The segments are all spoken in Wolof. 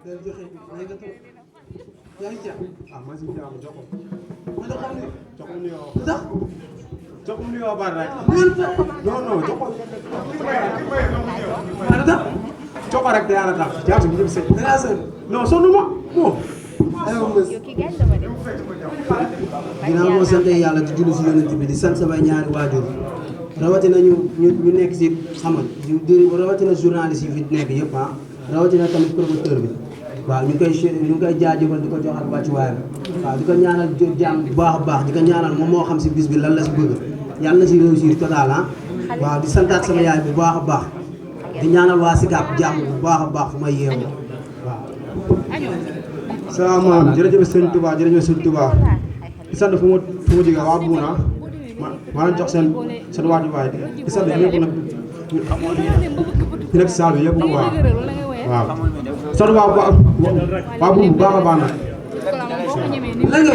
del joxe may nga toog yaa ngi jàpp ah ma si jàmm jox ko ma la xam ne jox ko nuyoo lu tax jox ko nuyoo bari rek non non jox ko ma la tax jox ko rek te yàlla tax jaatu bi ñëpp sëñ dangaa sën non sonn ma bon aywa mës ginnaaw moo sant yàlla di julli si yonent bi di sant samay ñaari waajur rawatina ñu nekk si xamal di rawatina journaliste yi fi nekk yëpp ah rawatina tamit promoteur bi waaw ñu ngi koy jaajëfal di ko joxal wàccuwaayam waaw di ko ñaanal jàmm bu baax a baax di ko ñaanal moom moo xam si bis bi lan la si bëgg yàlla na si réussir total ah waaw di santaat sama yaay bu baax a baax di ñaanal waa Sicap jàmm bu baax a baax fu may yeewu waaw. salaamaaleykum jërëjëf sëñ Touba jërëjëf sëñ Touba di sant fu ma jógee waa Buuna maa leen jox seen waajuwaay di sant ñëpp nag ñu nekk saal bi yëpp waaw sant waa Buuna bu baax a baax nag lan nga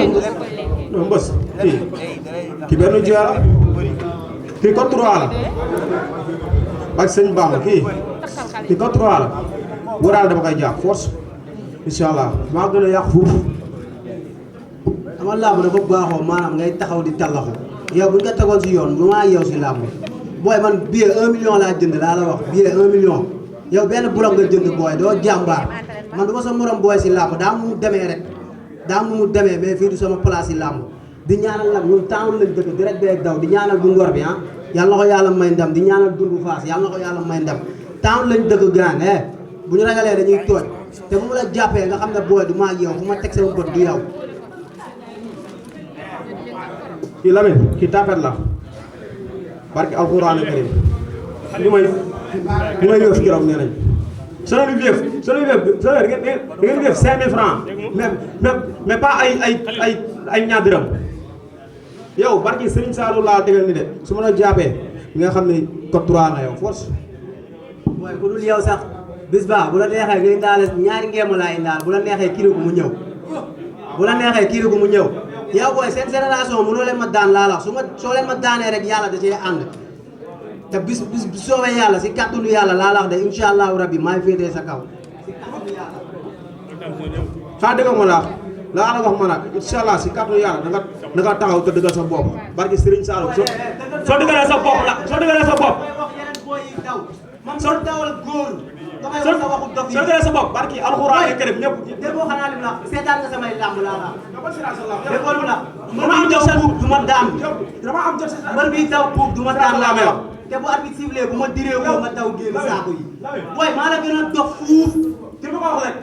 non mbës kii benn jiya la kii code 3 la ak sëñ Bamba kii code 3 la wóoraale dama koy jàpp force incha allah maa gën a yàq foofu. ama làmb dafa baaxoo maanaam ngay taxaw di tallaxu yow bu ñu ko tegoon si yoon lu maa yow si làmb booy man billet 1 million laa jënd laa la wax billet 1 million yow benn bloc nga jënd booy doo jàmbaar man du ma sa morom booy si làmb daa mu demee rek daa mu demee mais fii du sama place si làmb di ñaanal nag ñun temps lañ dëkk direct beeg daw di ñaanal bu ngor bi ah yàlla na ko yàlla may ndam di ñaanal dundu faas yàlla na ko yàlla may ndam temps lañ dëkk gaan bu ñu ragalee dañuy tooj te bu mu la jàppee nga xam ne booy du maa yow fu ma teg sama bët du yow. kii Lamine kii tapet la barke alxuraan karim li may yëf keroog nee nañ soo leen yëf da ngeen yëf 5000 francs mais pas ay ñaar dërëm yow barke Serigne Saliou laa tegal ni de su ma la jàppee nga xam ne code 3 nga yow force. booy ku dul yow sax bis ba bu la neexee nga indaale ñaari ngeem laa indaal bu la neexee kii ko mu ñëw bu la neexee kii ko mu ñëw yow booy seen génération mënoo leen ma daan laa la soo leen ma daanee rek yàlla da cee ànd te bis soobee yàlla si kàttanu yàlla laa la wax de incha allahu rabbi maay féetee sa kaw si kàttanu yàlla. xaa dëgg ma la laa la wax ma nag incha allah si kàttanu yàlla da nga taxaw te dëggal sa bopp barke Serigne Saliou soo dëggalee sa bopp la soo dëggalee sa bopp. soo dawal góor soo dëggalee sa bopp barke alxuraan karim ñëpp. déggoo xanaa lim la seetaan nga samay làmb laa la déggoo lim la mën bi daw puub du ma daan mën bi daw puub du ma daan laa may wax te bu arbitre sifflé bu ma diree ko ma daw génn saako yi booy maa la gën a dox fuuf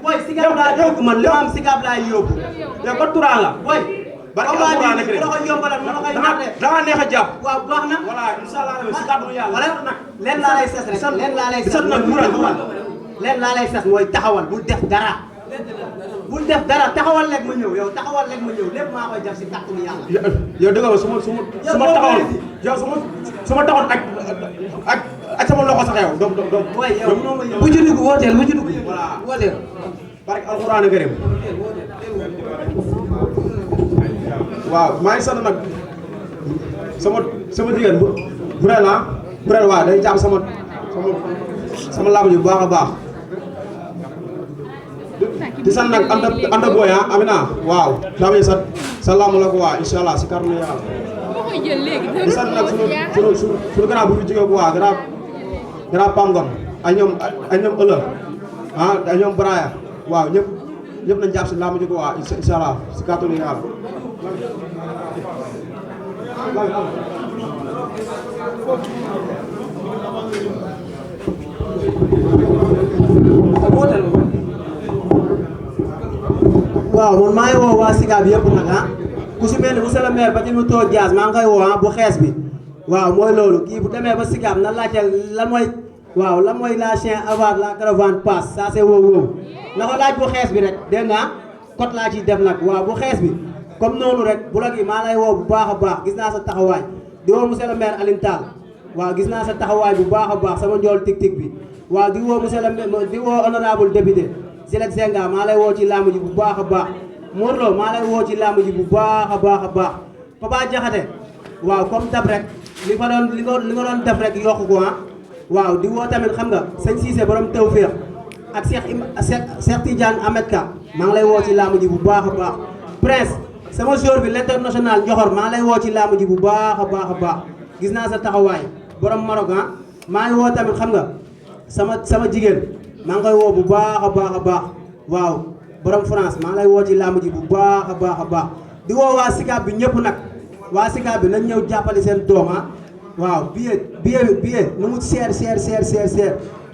booy Sicap laa dégg man li ma am Sicap laay yóbbu yow ba turaan la booy barke alxuraan karim la ko yombalal ma la koy natte da nga neex a jàpp waaw baax na voilà incha allah si kàttanu yàlla wala leen laa lay sas rek leen laa lay sas leen laa lay sas mooy taxawal bul def dara taxawal rek ma ñëw yow taxawal rek ma ñëw lépp maa koy def si kàttanu yàlla. yow dëgg la su ma taxawal yow su ma taxawal ak sama loxo sax yow donc waaye yow bu ci dugg wooteel bu ci dugg. voilà wooteel. barke alxuraan karim waaw maa ngi sant nag sama jigéen bu Burel waaw day jàpp sama làmb ji bu baax a baax di sant nag anda booy Amina waaw làmb ji sa làmb la ko waa incha allah si kàttanu yàlla di sant nag sunu grand bu fi jógee ko waa grand Pangom ay ñoom ëllëg ay ñoom Braya waaw ñëpp nañ jàpp si làmb ji ko waa incha allah si kàttanu yàlla waaw man maa ngi woo waa Sicap yëpp nag ku si mel ni monsieur le maire ba mu toog Dias maa ngi koy woo bu xees bi waaw mooy loolu kii bu demee ba Sicap na laajte lan mooy la chien avant la caravane passe ça c'est woowu na ko laaj bu xees bi rek dégg nga code laa ciy def nag waaw bu xees bi comme noonu rek bu la gi maa lay woo bu baax a baax gis naa sa taxawaay di woo monsieur le maire Alioune Tall waaw gis naa sa taxawaay bu baax a baax sama njool tik bi waaw di woo monsieur le maire di woo honorable député Silek Senga maa lay woo ci làmb ji bu baax a baax Mor Lo maa lay woo ci làmb ji bu baax a baax Papa Jaxate waaw comme dab rek li nga doon def rek yokku ko waaw di woo tamit xam nga sëñ Cissé borom Tawfeex ak Cheikh Tidiane Ahmed Ka maa ngi lay woo ci laamu ji bu baax a baax Prince sama joueur bi l'international Njoxor maa ngi lay woo ci laamu ji bu baax a baax a baax gis naa sa taxawaay borom Maroc maa ngi woo tamit xam nga sama jigéen maa ngi koy woo bu baax a baax a baax waaw borom France maa ngi lay woo ci laamu ji bu baax a baax a baax di woo waa Sicap bi ñëpp nag waa Sicap bi nañ ñëw jàppale seen doom waaw billet nu mu seer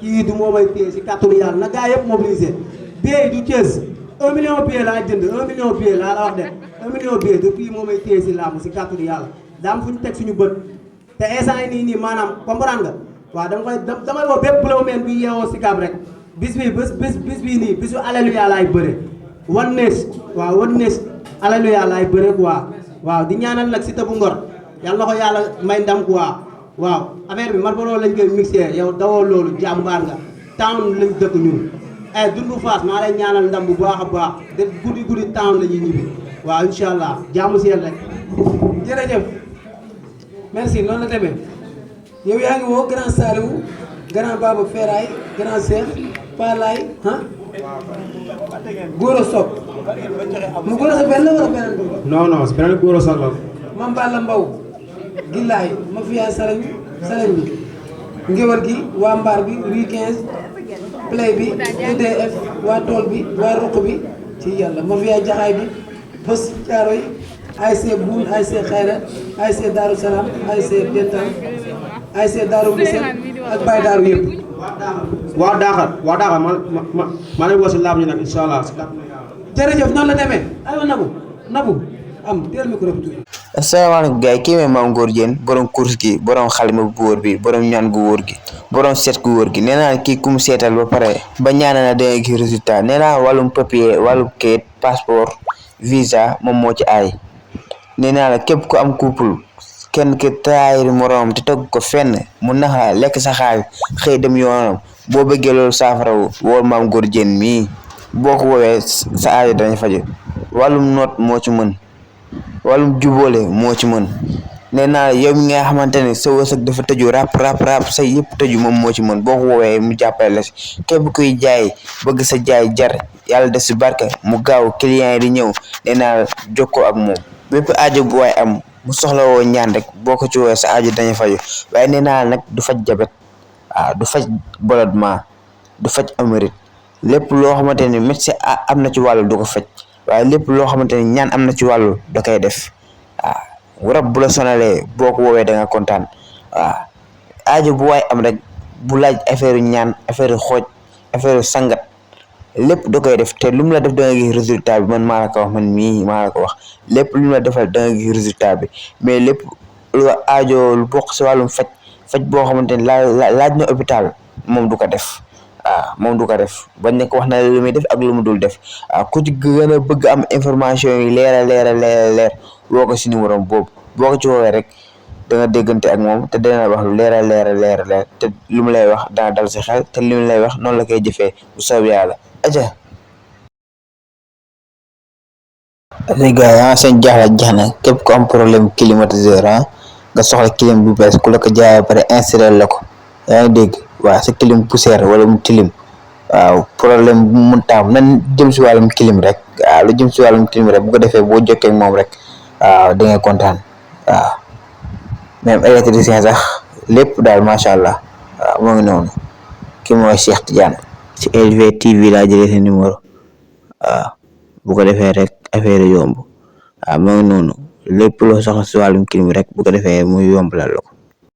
kii du moo may téye si kàttanu yàlla na gaa yëpp mobilisé billet yi du Thiès 1 million billet laa jënd 1 million billet laa la wax de 1 million billet du kii moo may téye si laamu si kàttanu yàlla daam fu ñu teg suñu bët te instant yi nii maanaam comprendre nga waaw damay woo bépp blow man bi yeewoo Sicap rek bis bii nii bisu alléluia laay bëre one nation alléluia laay bëre quoi waaw di ñaanal nag si tëbu ngor yàlla na ko yàlla may ndam quoi waaw affaire bi Marlboro lañ koy mixé yow dawoo loolu jàmbaar nga town lañ dëkk ñun dundu Fass maa lay ñaanal ndam bu baax a baax de guddi town la ñuy ñibbi waaw incha allah jaamu si yéen rek jërëjëf merci noonu la demee yow yaa ngi woo grand Saliou grand Baba Feray grand Cheikh Palay Goro Sock mu Goro Sock benn la wala beneen bi non beneen Goro Sock la Mame Balla Mbow gillaay ma fiyaa salañ bi ngéwal gi waa mbaar bi rue 15 play bi EDF waa tool bi waa ruq bi ci yàlla ma fiyaa jaxaay bi bës caaro yi ASC Boune ASC Xayra ASC Daaru Salaam ASC Dental ASC Daaru Mbise ak Baye Daaru yëpp waa Daaxar maa lay woo si laam ñu nag incha allah si laam jërëjëf noonu la demee aywa nabu am teel micro bi tuuti. asalaamaaleykum gars yi kii mooy Mame Ngor Diène borom course gi borom xalima bu wóor bi borom ñaan gu wóor gi borom seet gu wóor gi nee naa kii ku mu seetal ba pare ba ñaana na danga gis résultat nee naa wàllum papier wàllum kayit passeport visa moom moo ci aay nee naa la képp ku am couple kenn ki trahir moroom te togg ko fenn mu naxa lekk sa xaalis xëy dem yoonam boo bëggee loolu saafara woo Mame Ngor Diène mii boo ko woowee sa aajo dañ faju wàllum noot moo ci mën wàllum jubóole moo ci mën nee naa yow mi nga xamante ne sa wërsëg dafa tëju rap say yëpp tëju moom moo ci mën boo ko woowee mu jàppale la si képp kuy jaay bëgg sa jaay jar yàlla def si barke mu gaaw client yi di ñëw nee naa jokkoo ak moom bépp aajo bu waay am mu soxla woo ñaan rek boo ko ci woowee sa aajo dañu faju waaye nee naa nag du faj jabet du faj ballonnement du faj émorite lépp loo xamante ne médecin am na ci wàllu du ko faj waaye lépp loo xamante ne ñaan am na ci wàllu da koy def rab bu la sonalee boo ko woowee da nga kontaan aajo bu waay am rek bu laaj affaire ñaan affaire xooj affaire sangat lépp da koy def te lu mu la def da nga gis résultat bi man maa la ko wax man mii maa la ko wax lépp lu mu la defal da nga gis résultat bi mais lépp lu aajo lu bokk si wàllum faj boo xamante ne laaj na hôpital moom du ko def moom du ko def bañ ne ko wax na lu muy def ak lu mu dul def ku ci gën a bëgg am information yi leer woo ko si numéro boobu boo ko ci woowee rek da nga déggante ak moom te dana wax lu leer te lu mu lay wax dana dal si xel te li mu lay wax noonu la koy jëfee bu soobee yàlla aja les gars seen jaaxle jeex na képp ku am problème climatiseur nga soxla clim bu bees ku la ko jaayee pare installé la ko yaa ngi dégg waaw sa clim poussière wala mu tilim waaw problème bu mu taam nan jëm si wàllum clim rek waaw lu jëm si wàllum clim rek bu ko defee boo jokkee ak moom rek waaw da ngay kontaan waaw même électricien sax lépp daal macha allah waaw moo ngi noonu ki mooy Cheikh Tidiane ci LV TV laa jëlee seen numéro waaw bu ko defee rek affaire yomb waaw moo ngi noonu lépp loo soxla si wàllum clim rek bu ko defee muy yomb la ko